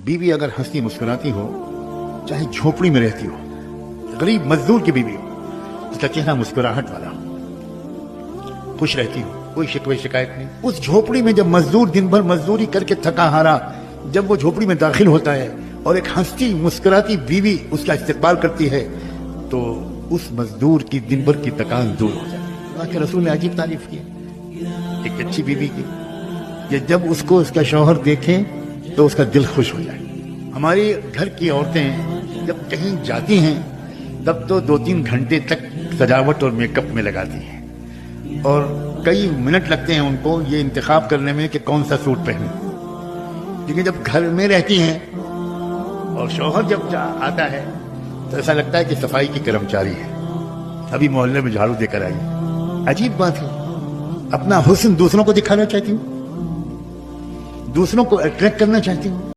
बीवी अगर हंसती मुस्कुराती हो, चाहे झोपड़ी में रहती हो, गरीब मजदूर की बीवी हो, उसका चेहरा मुस्कुराहट वाला हो, खुश रहती हो, कोई शिकवे शिकायत नहीं। उस झोपड़ी में जब मजदूर दिन भर मजदूरी करके थका हारा जब वो झोपड़ी में दाखिल होता है और एक हंसती मुस्कुराती बीवी उसका इस्तेकबाल करती है, तो उस मजदूर की दिन भर की थकान दूर हो जाती है। अल्लाह के रसूल ने अजीब तारीफ की एक अच्छी बीवी की, कि जब उसको उसका शौहर देखे तो उसका दिल खुश हो जाए। हमारी घर की औरतें जब कहीं जाती हैं तब तो 2-3 घंटे तक सजावट और मेकअप में लगाती हैं और कई मिनट लगते हैं उनको ये इंतखाब करने में कि कौन सा सूट पहने। लेकिन जब घर में रहती हैं और शौहर जब आता है तो ऐसा लगता है कि सफाई की कर्मचारी है, अभी मोहल्ले में झाड़ू देकर आई। अजीब बात है, अपना हुस्न दूसरों को दिखाना चाहती हूँ, दूसरों को अट्रैक्ट करना चाहती हूँ।